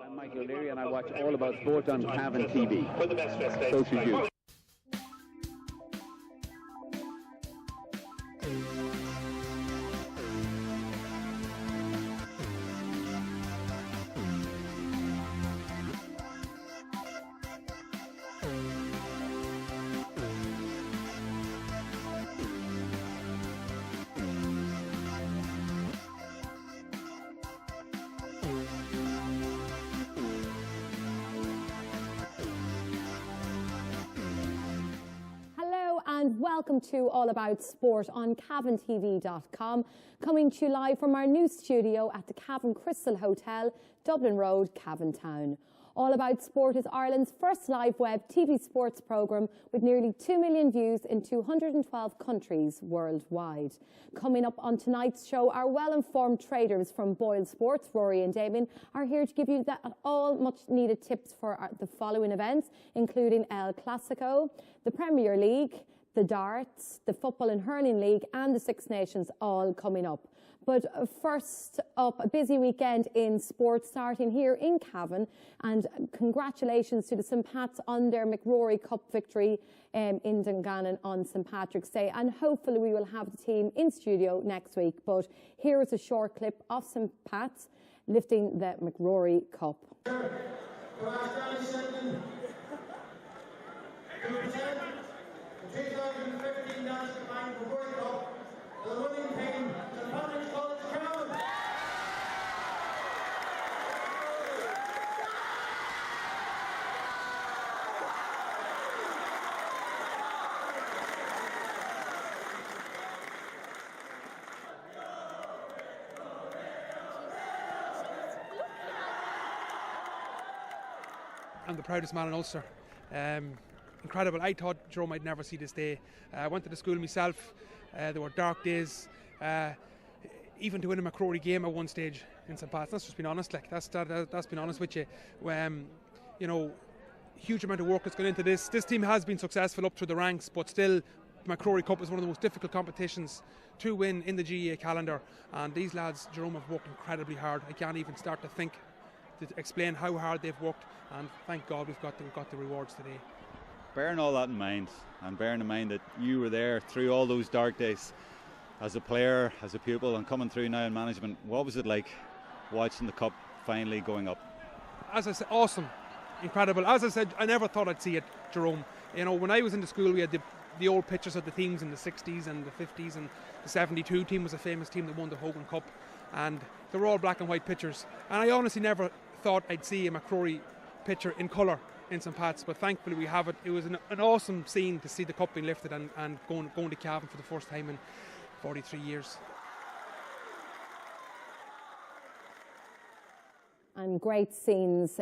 I'm Michael O'Leary and I watch All About Sport on Cavan TV. So should you. And welcome to All About Sport on CavanTV.com, coming to you live from our new studio at the Cavan Crystal Hotel, Dublin Road, Cavan Town. All About Sport is Ireland's first live web TV sports programme with nearly 2 million views in 212 countries worldwide. Coming up on tonight's show, our well-informed traders from Boyle Sports, Rory and Damien, are here to give you all much-needed tips for the following events, including El Clasico, the Premier League, the darts, the Football and Hurling League and the Six Nations all coming up. But first up, a busy weekend in sport starting here in Cavan, and congratulations to the St. Pat's on their McRory Cup victory in Dungannon on St. Patrick's Day, and hopefully we will have the team in studio next week. But here is a short clip of St. Pat's lifting the McRory Cup. The 2015 National Bank World Cup, the winning team, St. Patrick's College Cavan. I'm the proudest man in Ulster. Incredible. I thought, Jerome, I'd never see this day. I went to the school myself. There were dark days. Even to win a McRory game at one stage in St. Pat's. That's just been honest. Like that's been honest with you. You know, huge amount of work has gone into this. This team has been successful up through the ranks, but still, the McRory Cup is one of the most difficult competitions to win in the GAA calendar. And these lads, Jerome, have worked incredibly hard. I can't even start to think to explain how hard they've worked. And thank God we've got the rewards today. Bearing all that in mind, and bearing in mind that you were there through all those dark days as a player, as a pupil, and coming through now in management, what was it like watching the cup finally going up? As I said, awesome, incredible. As I said, I never thought I'd see it, Jerome. You know, when I was in the school, we had the old pictures of the teams in the 60s and the 50s, and the 72 team was a famous team that won the Hogan Cup, and they were all black and white pictures. And I honestly never thought I'd see a McRory picture in colour in St. Pat's, but thankfully we have it. It was an awesome scene to see the cup being lifted and going to Cavan for the first time in 43 years. And great scenes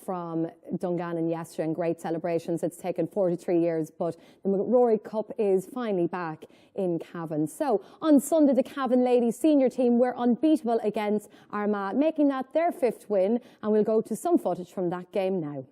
from Dungannon yesterday, and great celebrations. It's taken 43 years, but the McRory Cup is finally back in Cavan. So on Sunday, the Cavan ladies senior team were unbeatable against Armagh, making that their 5th win, and we'll go to some footage from that game now.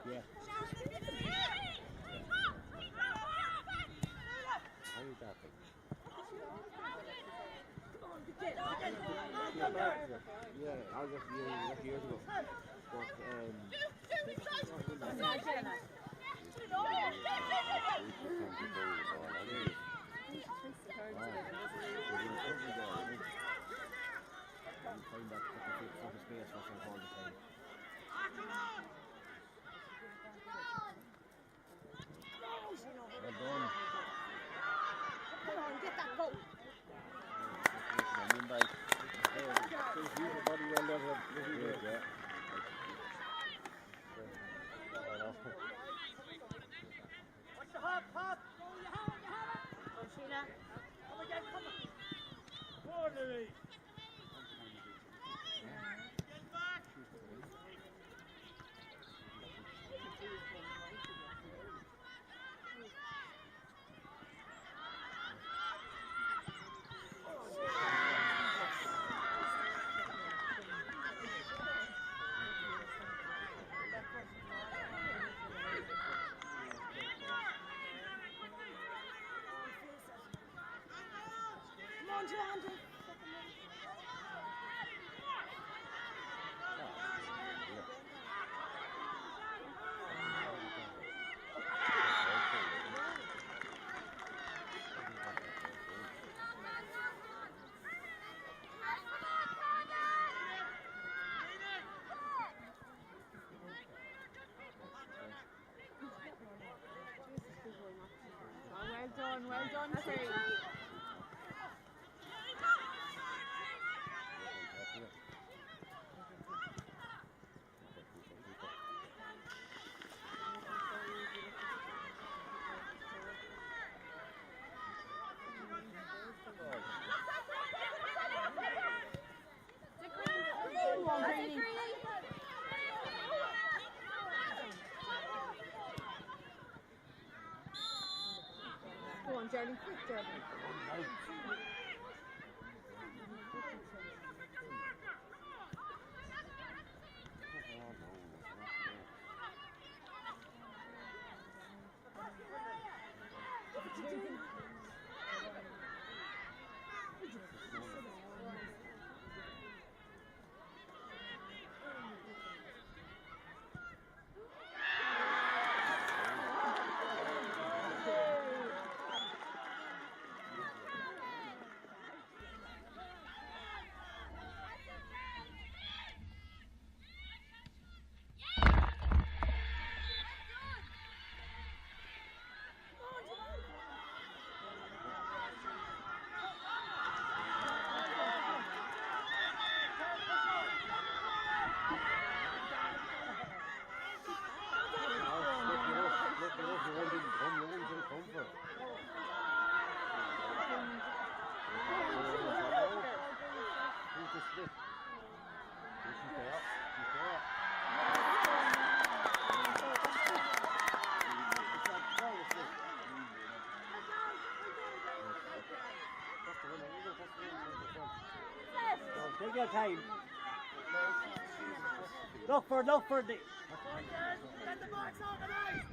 Yeah. Yeah, I was just years ago. Well done, Trey. Go on, Jeremy, quick, Jeremy. Take your time. Look for the... Get the box organised!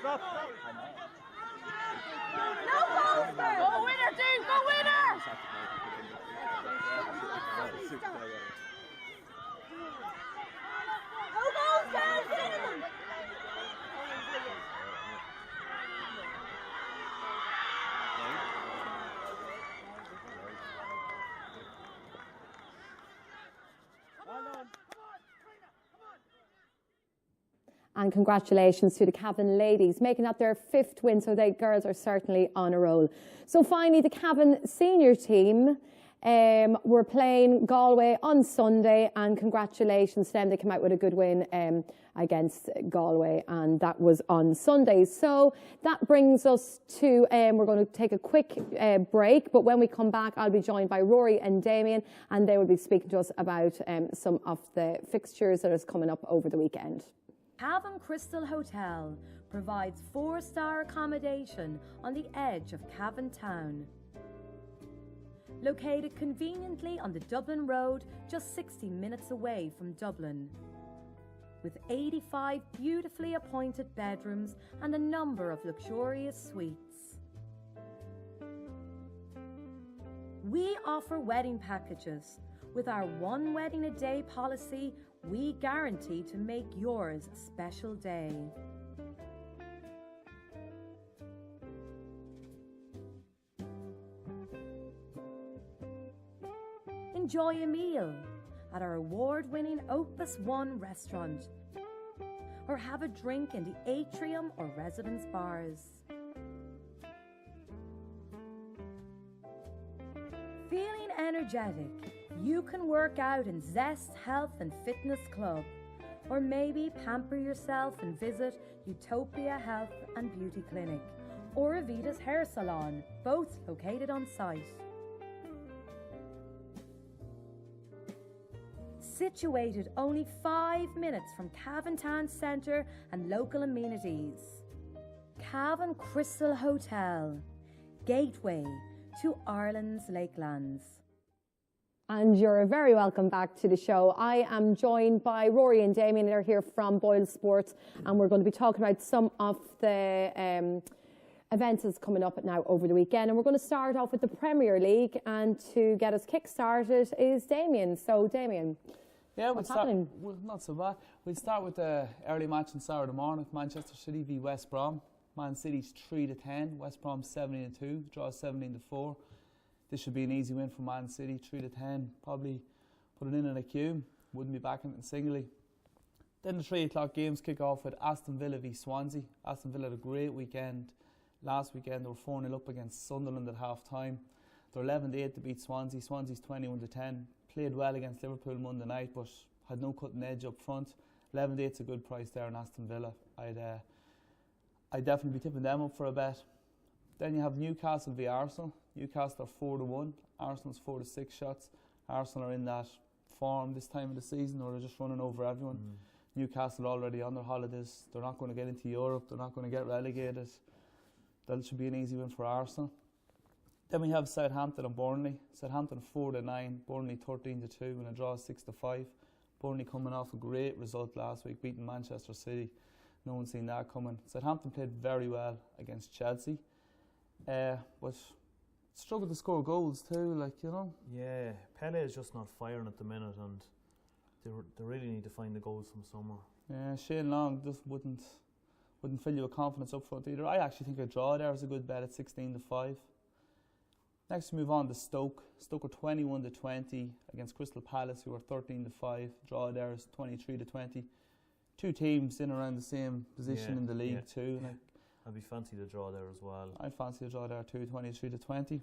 Go winner, dude! Go winner! Who goes down? And congratulations to the Cavan ladies, making that their 5th win, so they girls are certainly on a roll. So finally, the Cavan senior team, We're playing Galway on Sunday, and congratulations to them. They came out with a good win against Galway, and that was on Sunday. So that brings us to, we're going to take a quick break, but when we come back, I'll be joined by Rory and Damien, and they will be speaking to us about some of the fixtures that is coming up over the weekend. Cavan Crystal Hotel provides 4-star accommodation on the edge of Cavan Town. Located conveniently on the Dublin Road, just 60 minutes away from Dublin. With 85 beautifully appointed bedrooms and a number of luxurious suites. We offer wedding packages. With our one wedding a day policy, we guarantee to make yours a special day. Enjoy a meal at our award-winning Opus One restaurant, or have a drink in the atrium or residence bars. Feeling energetic? You can work out in Zest Health and Fitness Club, or maybe pamper yourself and visit Utopia Health and Beauty Clinic, or Avita's Hair Salon, both located on site. Situated only 5 minutes from Cavan Town Centre and local amenities. Cavan Crystal Hotel, gateway to Ireland's Lakelands. And you're very welcome back to the show. I am joined by Rory and Damien. They're here from Boyle Sports, and we're going to be talking about some of the events that's coming up now over the weekend. And we're going to start off with the Premier League, and to get us kick-started is Damien. So, Damien, what's happening? Well, not so bad. We'll start with the early match on Saturday morning, Manchester City v West Brom. Man City's 3-10, West Brom 17-2, draw 17-4. This should be an easy win for Man City, 3-10. Probably put it in a queue. Wouldn't be backing it singly. Then the 3 o'clock games kick off with Aston Villa v Swansea. Aston Villa had a great weekend. Last weekend they were 4-0 up against Sunderland at half time. They're 11-8 to beat Swansea. Swansea's 21-10. Played well against Liverpool Monday night, but had no cutting edge up front. 11-8's a good price there in Aston Villa. I'd definitely be tipping them up for a bet. Then you have Newcastle v Arsenal. Newcastle are 4-1. Arsenal's 4-6 shots. Arsenal are in that form this time of the season, or they're just running over everyone. Newcastle already on their holidays. They're not going to get into Europe. They're not going to get relegated. That should be an easy win for Arsenal. Then we have Southampton and Burnley. Southampton 4-9, Burnley 13-2, and a draw 6-5. Burnley coming off a great result last week, beating Manchester City. No one's seen that coming. Southampton played very well against Chelsea, but struggled to score goals too, Yeah, Pele is just not firing at the minute, and they really need to find the goals from somewhere. Yeah, Shane Long just wouldn't fill you with confidence up front either. I actually think a draw there is a good bet at 16-5. Next we move on to Stoke. Stoke are 21-20 against Crystal Palace, who are 13-5. Draw there is 23-20. Two teams in around the same position in the league too. I'd be fancy the draw there as well. I'd fancy the draw there too, 23-20.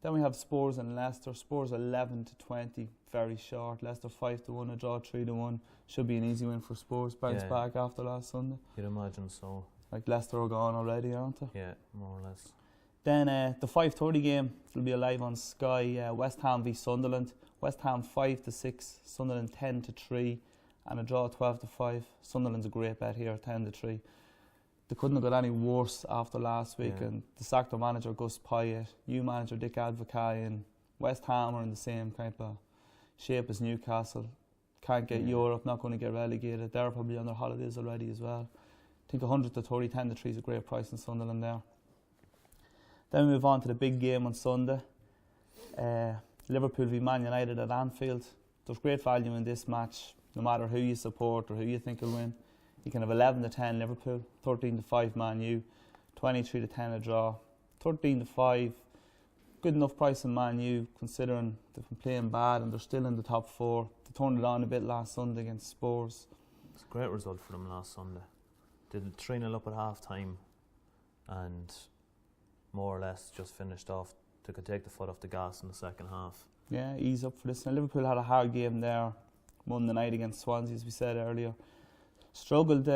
Then we have Spurs and Leicester. Spurs 11-20, very short. Leicester 5-1, a draw 3-1. Should be an easy win for Spurs. Bounce back after last Sunday. You'd imagine so. Leicester are gone already, aren't they? Yeah, more or less. Then the 5:30 game will be live on Sky. West Ham v Sunderland. West Ham 5-6, Sunderland 10-3, and a draw 12-5. Sunderland's a great bet here, 10-3. They couldn't have got any worse after last week, and the sacked their manager Gus Pyatt, new manager Dick Advocaat, and West Ham are in the same kind of shape as Newcastle. Can't get Europe, not going to get relegated. They're probably on their holidays already as well. I think 100-30, 10-3 is a great price in Sunderland there. Then we move on to the big game on Sunday. Liverpool v Man United at Anfield. There's great value in this match, no matter who you support or who you think will win. You can have 11-10 Liverpool, 13-5 Man U, 23-10 a draw, 13-5. Good enough price in Man U, considering they've been playing bad and they're still in the top 4. They turned it on a bit last Sunday against Spurs. It's a great result for them last Sunday. They did 3-0 up at half time and more or less just finished off. They could take the foot off the gas in the second half. Yeah, ease up for this. Now, Liverpool had a hard game there Monday night against Swansea, as we said earlier. Struggled,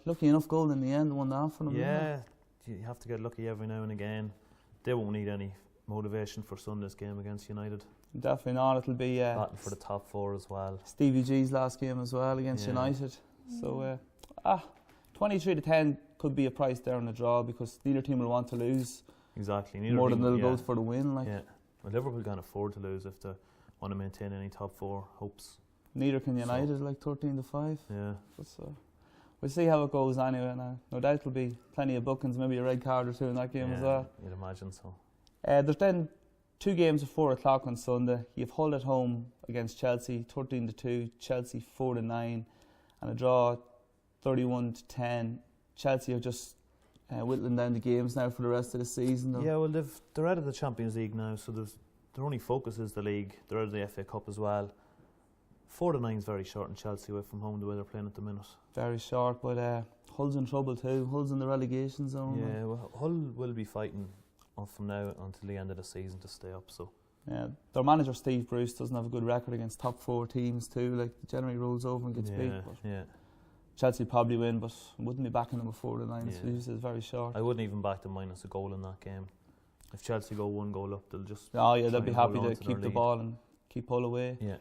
lucky enough goal in the end, 1-0 for them. Yeah, you have to get lucky every now and again. They won't need any motivation for Sunday's game against United. Definitely not. It'll be batting for the top 4 as well. Stevie G's last game as well against United. So 23-10 could be a price there on the draw, because neither team will want to lose. Exactly. More than they'll go for the win. Yeah. Well, Liverpool can't afford to lose if they want to maintain any top 4 hopes. Neither can United, 13-5. Yeah. But, we'll see how it goes anyway now. No doubt there'll be plenty of bookings, maybe a red card or 2 in that game as well. You'd imagine so. There's then 2 games at 4 o'clock on Sunday. You've Hull at home against Chelsea, 13-2. Chelsea 4-9, and a draw 31-10. Chelsea are just whittling down the games now for the rest of the season, though. Yeah, well, they're out of the Champions League now, so their only focus is the league. They're out of the FA Cup as well. 4-9 is very short in Chelsea away from home, the way they're playing at the minute. Very short, but Hull's in trouble too. Hull's in the relegation zone. Yeah, well, Hull will be fighting from now until the end of the season to stay up. So yeah, their manager Steve Bruce doesn't have a good record against top 4 teams too. Like, generally rolls over and gets beat. Yeah. Chelsea probably win, but wouldn't be backing them before the 9. So it's very short. I wouldn't even back them minus a goal in that game. If Chelsea go 1 goal up, they'll just they'll be happy to keep the ball and keep Hull away. Yeah.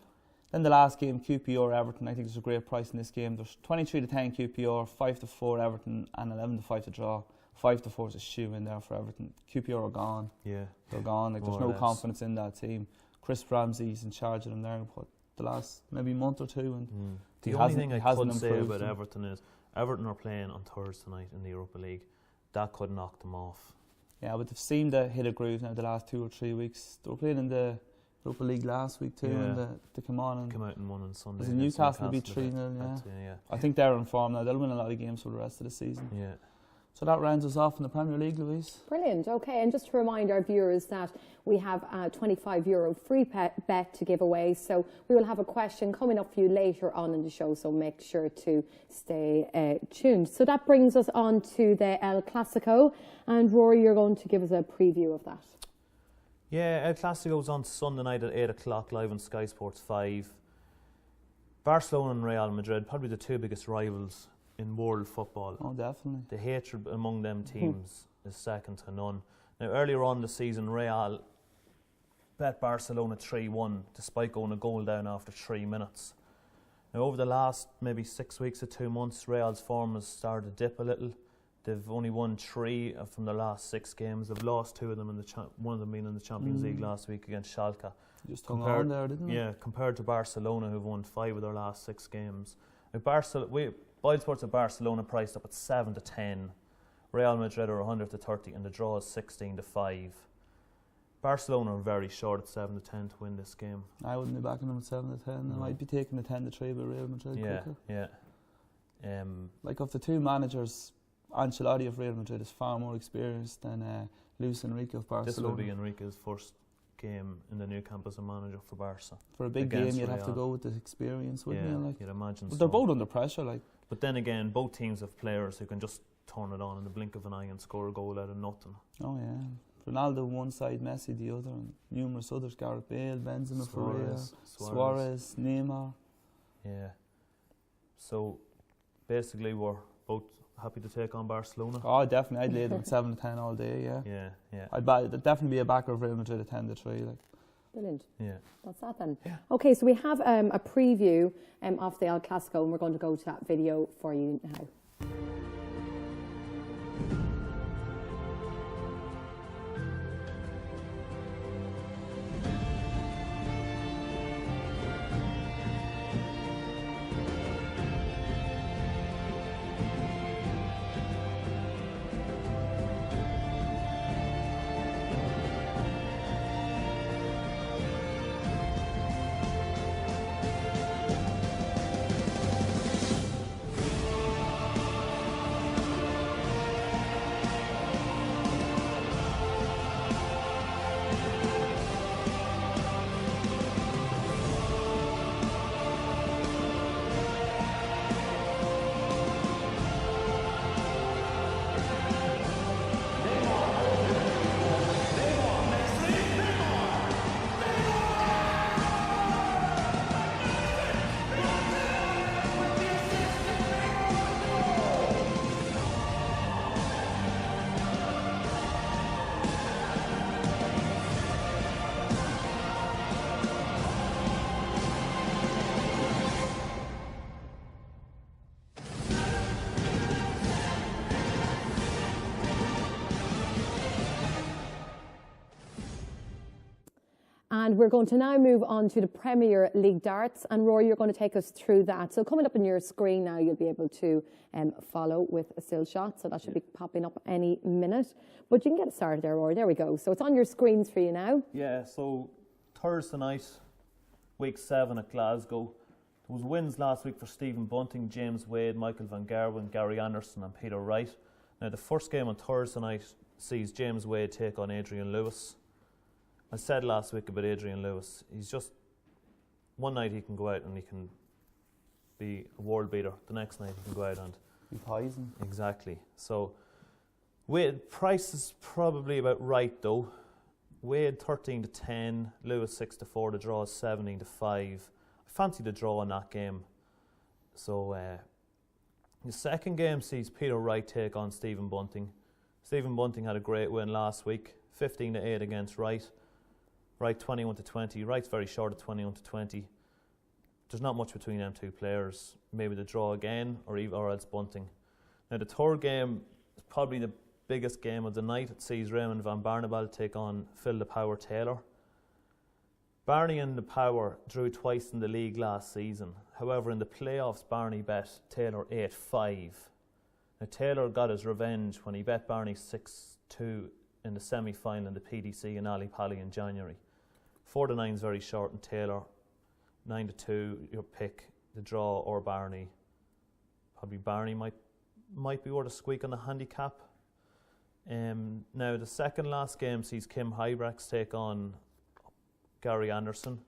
Then the last game, QPR Everton. I think there's a great price in this game. There's 23-10 QPR, 5-4 Everton, and 11-5 to draw. 5-4 is a shoe in there for Everton. QPR are gone. Yeah, they're gone. Like, there's no confidence in that team. Chris Ramsey's in charge of them there. What, the last maybe month or 2, and the only thing I could say about Everton is Everton are playing on Thursday night in the Europa League. That could knock them off. Yeah, but they've seemed to hit a groove now the last 2 or 3 weeks. They were playing in the Europa League last week too, and they come out and won on Sunday. Newcastle beat 3-0. Yeah. I think they're in form now. They'll win a lot of games for the rest of the season. Yeah. So that rounds us off in the Premier League, Louise. Brilliant. Okay, and just to remind our viewers that we have a €25 free bet to give away. So we will have a question coming up for you later on in the show. So make sure to stay tuned. So that brings us on to the El Clasico, and Rory, you're going to give us a preview of that. Yeah, El Clasico's on Sunday night at 8 o'clock live on Sky Sports 5. Barcelona and Real Madrid, probably the 2 biggest rivals in world football. Oh, definitely. The hatred among them teams is second to none. Now, earlier on the season, Real bet Barcelona 3-1 despite going a goal down after 3 minutes. Now, over the last maybe 6 weeks or 2 months, Real's form has started to dip a little. They've only won 3 from their last 6 games. They've lost 2 of them, one of them being in the Champions League last week against Schalke. Just hung on there, didn't they? Yeah, compared to Barcelona, who've won 5 of their last 6 games. Now, Boyle Sports at Barcelona priced up at 7-10. Real Madrid are 100-30, and the draw is 16-5. Barcelona are very short at 7-10 to win this game. I wouldn't be backing them at 7-10. I might be taking the 10-3 by Real Madrid. Yeah. Like, of the 2 managers, Ancelotti of Real Madrid is far more experienced than Luis Enrique of Barcelona. This will be Enrique's first game in the new camp as a manager for Barca. For a big game, you'd have to go with the experience, wouldn't you? Like, you'd imagine. But they're both under pressure, like. But then again, both teams have players who can just turn it on in the blink of an eye and score a goal out of nothing. Oh yeah, Ronaldo on one side, Messi the other, and numerous others: Gareth Bale, Benzema for Real, Suarez, Neymar. Yeah. So basically, we're both happy to take on Barcelona. Oh, definitely. I'd lay them at 7-10 all day. Yeah. Yeah. I'd definitely be a backer of Real Madrid at 10-3. Like. Brilliant. Yeah. That's that then. Yeah. Okay, so we have a preview of the El Clasico, and we're going to go to that video for you now. And we're going to now move on to the Premier League darts. And Rory, you're going to take us through that. So coming up on your screen now, you'll be able to follow with a still shot. So that should be popping up any minute. But you can get it started there, Rory. There we go. So it's on your screens for you now. Yeah, so Thursday night, week 7 at Glasgow. There was wins last week for Stephen Bunting, James Wade, Michael Van Gerwen, Gary Anderson and Peter Wright. Now the first game on Thursday night sees James Wade take on Adrian Lewis. I said last week about Adrian Lewis, he's just, one night he can go out and he can be a world beater, the next night he can go out and be poison. Exactly. So Wade, price is probably about right though. Wade 13-10, Lewis 6-4, the draw is 17-5. I fancy the draw in that game. So the second game sees Peter Wright take on Stephen Bunting. Stephen Bunting had a great win last week, 15-8 against Wright. Wright 21-20. Wright's very short at 21-20. There's not much between them two players. Maybe the draw again, or else Bunting. Now the third game is probably the biggest game of the night. It sees Raymond van Barneveld take on Phil the Power Taylor. Barney and the Power drew twice in the league last season. However, in the playoffs, Barney bet Taylor 8-5. Now Taylor got his revenge when he bet Barney 6-2 in the semi-final in the PDC in Ali Pali in January. 4-9 is very short in Taylor. 9-2, your pick, the draw or Barney. Probably Barney might be worth a squeak on the handicap. Now the second last game sees Kim Hybrex take on Gary Anderson.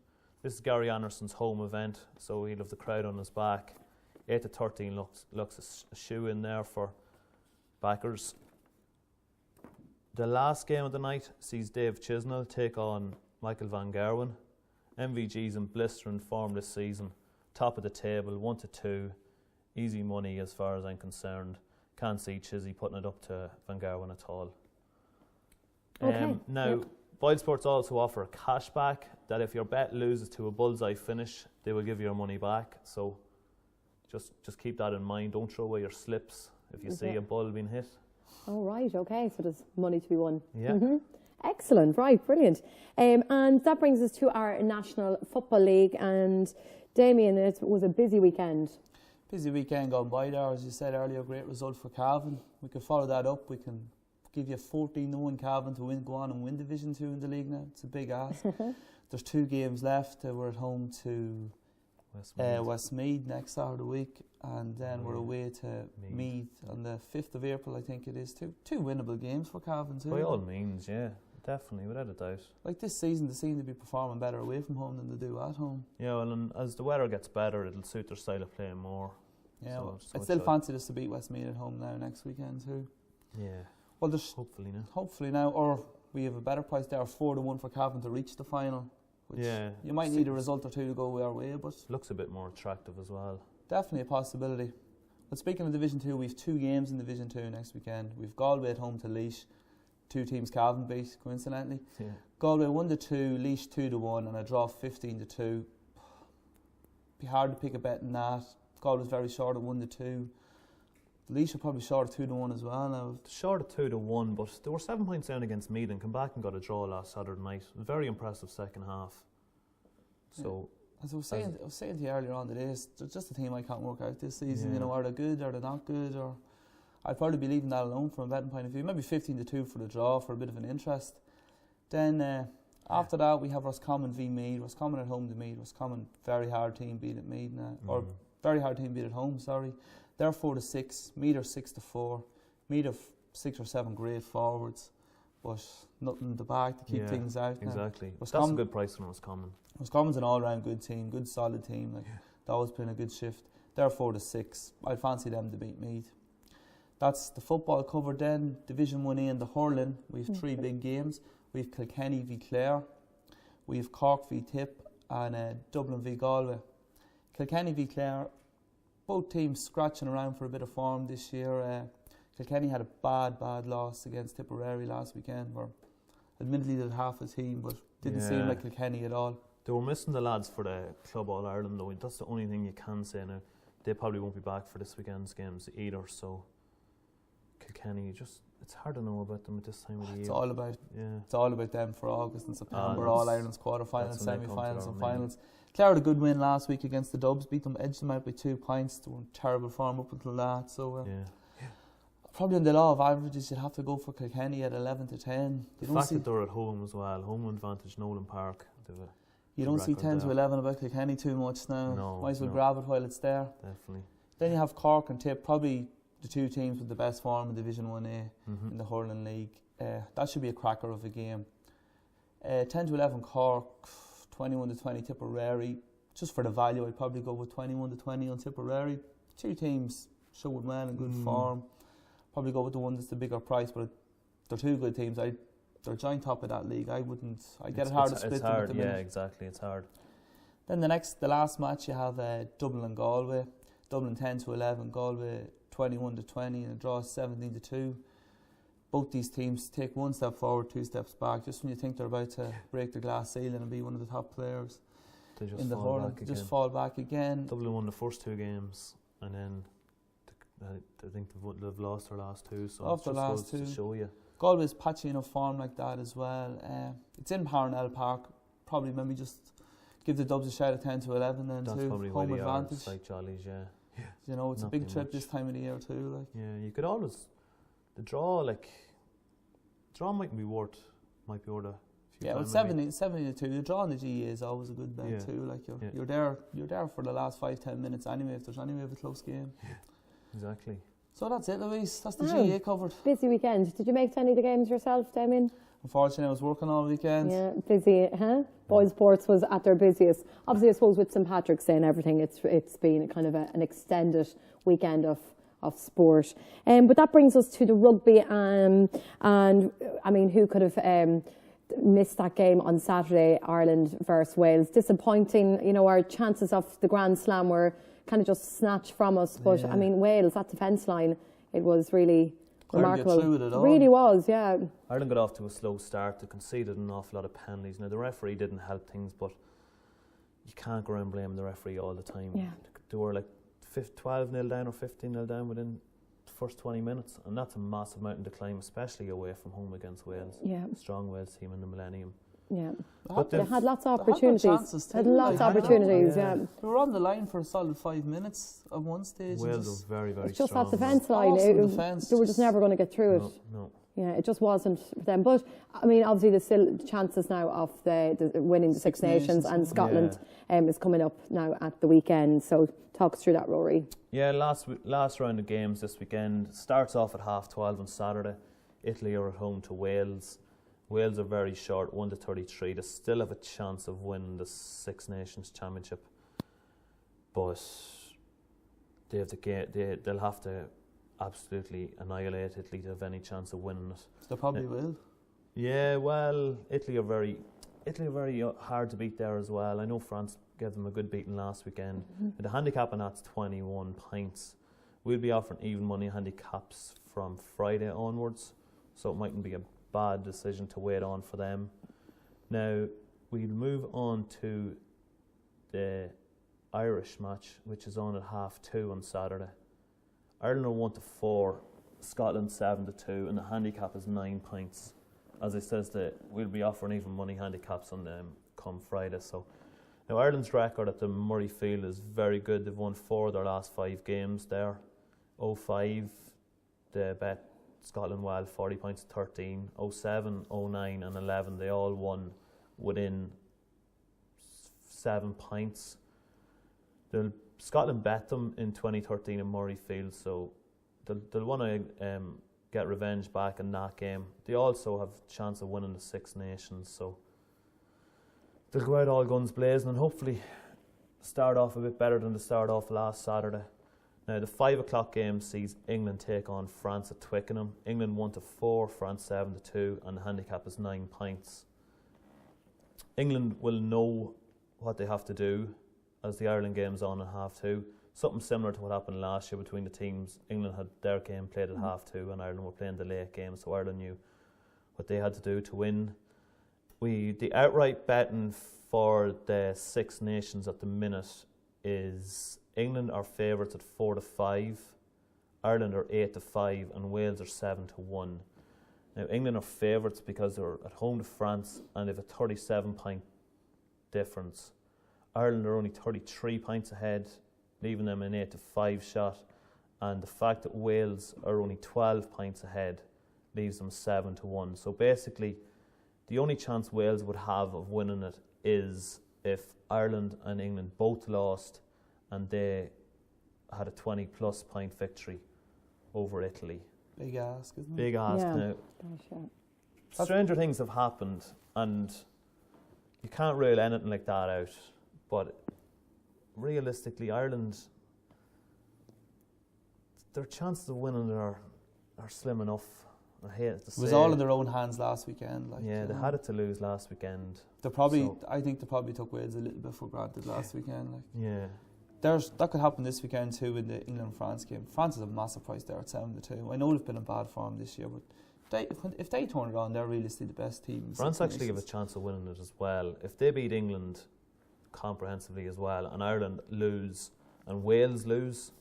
This is Gary Anderson's home event, so he'll have the crowd on his back. 8-13 looks a shoe in there for backers. The last game of the night sees Dave Chisnell take on Michael Van Gerwen. MVG's in blistering form this season. Top of the table, 1-2. Easy money as far as I'm concerned. Can't see Chizzy putting it up to Van Gerwen at all. Now, Boyd Sports also offer a cashback that if your bet loses to a bullseye finish, they will give you your money back. So just keep that in mind. Don't throw away your slips if you see a bull being hit. Oh, right, okay. So there's money to be won. Yeah. Excellent, right, brilliant. And that brings us to our National Football League. And Damien, it was a busy weekend. Busy weekend gone by there, as you said earlier. Great result for Cavan. We can follow that up. We can give you 14-1 Cavan to go on and win Division 2 in the league now. It's a big ask. There's 2 games left. We're at home to Westmeath next Saturday week, and then we're away to Meath on the 5th of April, I think it is. Two winnable games for Cavan too. By all means, yeah, definitely, without a doubt. Like this season, they seem to be performing better away from home than they do at home. Yeah, well, and as the weather gets better, it'll suit their style of playing more. Yeah, so I'd still fancy us to beat Westmeath at home now next weekend too. Yeah. Well, there's hopefully now, or we have a better price there, 4-1 for Cavan to reach the final. Which you might need a result or two to go our way, but looks a bit more attractive as well. Definitely a possibility. But speaking of Division 2, we've 2 games in Division 2 next weekend. We've Galway at home to Laois. 2 teams Cavan beat, coincidentally. Yeah. Galway 1-2, Laois 2-1, and a draw 15-2. Be hard to pick a bet in that. Galway's very short at 1-2. Laois are probably short at 2-1 as well now. Short at 2-1, but they were 7 points down against Meath and come back and got a draw last Saturday night. Very impressive second half. So, as I was saying to you earlier on today, it's just a team I can't work out this season. You know, are they good? Are they not good? Or I'd probably be leaving that alone from a betting point of view. Maybe 15-2 for the draw for a bit of an interest. Then after that, we have Roscommon v Meath. Roscommon at home to Meath. Roscommon, very hard team beat at Meath now, or very hard team beat at home. Sorry. They're 4-6, Meath are 6-4. Meath have 6 or 7 great forwards, but nothing in the back to keep things out. Exactly. That's a good price on Roscommon. Roscommon's an all-round good team, good solid team. Like they're always playing a good shift. They're 4-6. I'd fancy them to beat Meath. That's the football covered. Then Division 1A in the hurling, we have 3 big games. We have Kilkenny v Clare, we have Cork v Tip, and Dublin v Galway. Kilkenny v Clare. Both teams scratching around for a bit of form this year. Kilkenny had a bad loss against Tipperary last weekend, where admittedly they had half a team, but didn't seem like Kilkenny at all. They were missing the lads for the Club All Ireland though. That's the only thing you can say now. They probably won't be back for this weekend's games either, so Kilkenny, it's hard to know about them at this time of the year. It's all about them for August and September. All Ireland's quarter-finals, semi-finals and finals. Clare had a good win last week against the Dubs, edged them out by 2 points. They were in terrible form up until that. So probably in the law of averages, you'd have to go for Kilkenny at 11 to 10. The fact that they're at home as well, home advantage, Nolan Park. You don't see 10 to 11 about Kilkenny too much now. No, might as well grab it while it's there. Definitely. Then you have Cork and Tip, probably the 2 teams with the best form in Division 1A in the Hurling League. That should be a cracker of a game. 10 to 11 Cork, 21 to 20 Tipperary. Just for the value, I'd probably go with 21 to 20 on Tipperary. 2 teams showing well in good form. Probably go with the one that's the bigger price, but they're 2 good teams. They're joint top of that league. I get it hard to split them at the minute. Yeah, exactly. It's hard. Then the last match you have Dublin and Galway. Dublin 10 to 11, Galway 21 to 20, and a draw 17 to 2. Both these teams take 1 step forward, 2 steps back. Just when you think they're about to break the glass ceiling and be one of the top players in the hurling, they just fall back again. Dublin won the first 2 games, and then I think they've lost their last 2. So after the last 2, to show you. Galway's patchy enough form like that as well. It's in Parnell Park. Probably maybe just give the Dubs a shout at 10 to 11 then That's too. Probably home why advantage. Like Jollies, You know, it's a big trip this time of the year too. Yeah, you could always the draw might be worth a few well, 70 to 2. The draw in the GE is always a good bet too. Like you're there for the last 5-10 minutes anyway. If there's anyway of a close game. Yeah, exactly. So that's it, Louise. That's the GA covered. Busy weekend. Did you make any of the games yourself, Damien? Unfortunately, I was working all weekend. Yeah, busy, huh? Boys Sports was at their busiest. Obviously, I suppose with St Patrick's Day and everything, it's been kind of an extended weekend of sport. But that brings us to the rugby, and I mean, who could have missed that game on Saturday, Ireland versus Wales? Disappointing. You know, our chances of the Grand Slam were kind of just snatched from us. But I mean, Wales, that defence line, it was really remarkable. It really was, yeah. Ireland got off to a slow start. They conceded an awful lot of penalties. Now the referee didn't help things, but you can't go around blaming the referee all the time. Yeah. They were like 12-0 down or 15-0 down within the first 20 minutes, and that's a massive mountain to climb, especially away from home against Wales. Yeah. Strong Wales team in the Millennium. Yeah, but they had lots of opportunities. They had lots of opportunities, yeah. They were on the line for a solid 5 minutes at one stage. Wales were very, very it's just strong. That defence line. They were just never going to get through it. No. Yeah, it just wasn't for them. But, I mean, obviously there's still chances now of the winning the Six Nations, and Scotland is coming up now at the weekend. So talk us through that, Rory. Yeah, last round of games this weekend. Starts off at 12:30 on Saturday. Italy are at home to Wales. Wales are very short, 1 to 33. They still have a chance of winning the Six Nations Championship, but they'll have to absolutely annihilate Italy to have any chance of winning it. They probably will. Yeah, well, Italy are very hard to beat there as well. I know France gave them a good beating last weekend. The handicap on that's 21 points. We'll be offering even money handicaps from Friday onwards, so it mightn't be a bad decision to wait on for them. Now we'll move on to the Irish match, which is on at 2:30 on Saturday. Ireland are 1 to 4, Scotland 7 to 2, and the handicap is 9 points. As I says, we'll be offering even money handicaps on them come Friday. So now Ireland's record at the Murrayfield is very good. They've won 4 of their last 5 games there. 0-5, they bet Scotland well, 40 points to 13. 07, 09 and 11, they all won within 7 points. Scotland bet them in 2013 in Murrayfield, so they'll want to get revenge back in that game. They also have a chance of winning the Six Nations, so they'll go out all guns blazing and hopefully start off a bit better than they started off last Saturday. Now the 5 o'clock game sees England take on France at Twickenham. England 1 to 4, France 7 to 2, and the handicap is 9 points. England will know what they have to do as the Ireland game's on at 2:30. Something similar to what happened last year between the teams. England had their game played at 2:30 and Ireland were playing the late game, so Ireland knew what they had to do to win. The outright betting for the Six Nations at the minute is England are favourites at 4 to 5, Ireland are 8-5, and Wales are 7-1. Now, England are favourites because they're at home to France and they have a 37-point difference. Ireland are only 33 points ahead, leaving them an 8-5 shot. And the fact that Wales are only 12 points ahead leaves them 7-1. So basically, the only chance Wales would have of winning it is if Ireland and England both lost and they had a 20-plus point victory over Italy. Big ask, isn't it? Big ask. Yeah. Now, stranger things have happened, and you can't rule anything like that out. But realistically, Ireland, their chances of winning are slim enough. I hate to say. It was all in their own hands last weekend. Like, yeah, they had it to lose last weekend. I think they probably took Wales a little bit for granted last weekend. Like. Yeah. That could happen this weekend too in the England-France game. France is a massive price there at 7-2. I know they've been in bad form this year, but if they turn it on, they're realistically the best team. France actually have a chance of winning it as well. If they beat England comprehensively as well, and Ireland lose, and Wales lose,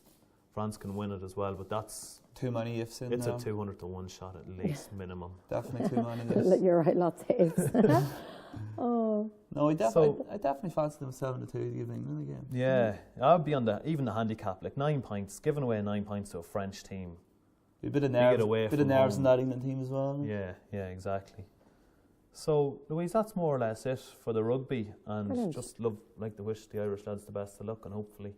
France can win it as well. But that's too many ifs in it's there. It's a 200-1 shot at least, minimum. Definitely too many ifs. You're right, lots of ifs. Oh. No, I definitely fancy them 7-2 to give England again. Yeah, I'd be on even the handicap, like 9 points, giving away 9 points to a French team. A bit of nerves in that England team as well. Yeah, exactly. So, Louise, that's more or less it for the rugby, and Brilliant. Just like to wish the Irish lads the best of luck, and hopefully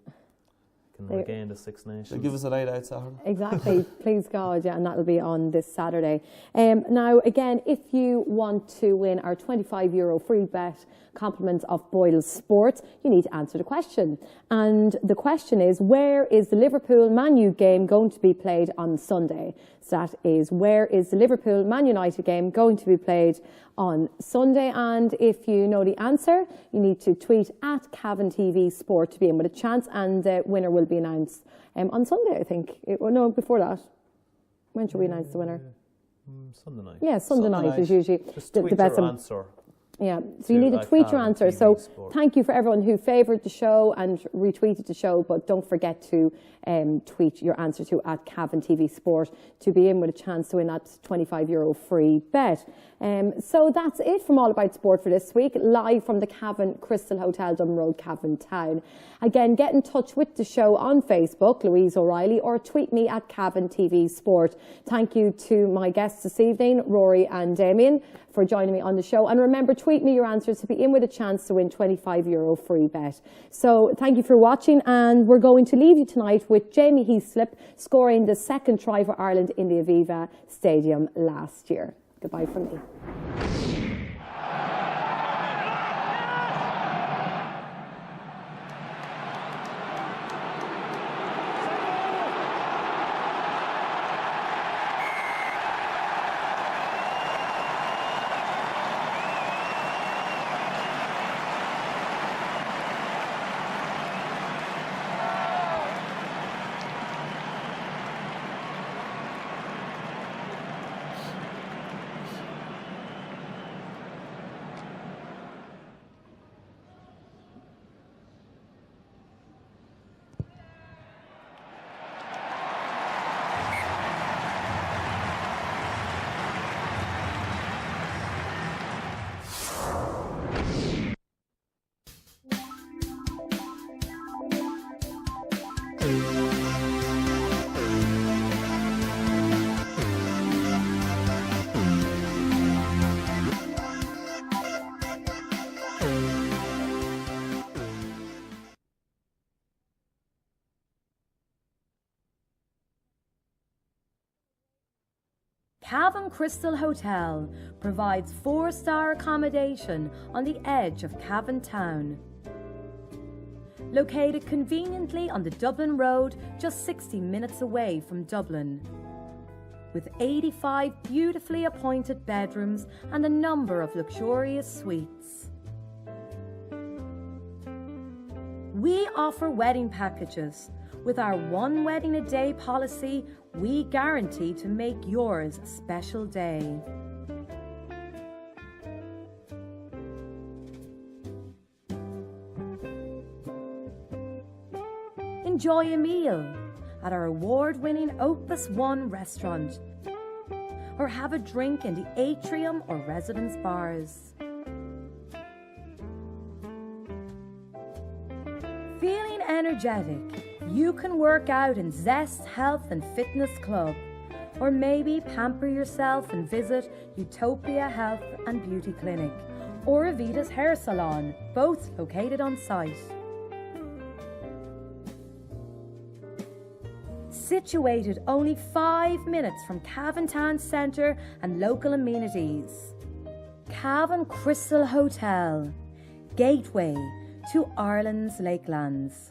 can regain the Six Nations. They'll give us a night out Saturday. Exactly, please God, yeah, and that'll be on this Saturday. Now, again, if you want to win our €25 free bet compliments of Boyle Sports, you need to answer the question. And the question is, where is the Liverpool-Man U game going to be played on Sunday? So that is, where is the Liverpool-Man United game going to be played on Sunday? And if you know the answer, you need to tweet at Cavan TV Sport to be in with a chance, and the winner will be announced on Sunday, I think. No, before that. When should we announce the winner? Sunday night. Yeah, Sunday night is usually just the tweet best your answer. Yeah, so you need to tweet your answer. So thank you for everyone who favoured the show and retweeted the show, but don't forget to tweet your answer to at Cavan TV Sport to be in with a chance to win that €25 free bet. So that's it from All About Sport for this week, live from the Cavan Crystal Hotel, Dublin Road, Cavan Town. Again, get in touch with the show on Facebook, Louise O'Reilly, or tweet me at Cavan TV Sport. Thank you to my guests this evening, Rory and Damien, for joining me on the show. And remember, tweet me your answers to be in with a chance to win €25 free bet. So thank you for watching, and we're going to leave you tonight with Jamie Heaslip scoring the second try for Ireland in the Aviva Stadium last year. Goodbye from me. Cavan Crystal Hotel provides 4-star accommodation on the edge of Cavan Town. Located conveniently on the Dublin Road, just 60 minutes away from Dublin. With 85 beautifully appointed bedrooms and a number of luxurious suites. We offer wedding packages. With our one wedding a day policy, we guarantee to make yours a special day. Enjoy a meal, at our award-winning Opus One restaurant, or have a drink in the atrium or residence bars. Feeling energetic? You can work out in Zest Health and Fitness Club, or maybe pamper yourself and visit Utopia Health and Beauty Clinic, or Avita's Hair Salon, both located on site. Situated only 5 minutes from Cavan Town Centre and local amenities. Cavan Crystal Hotel, gateway to Ireland's Lakelands.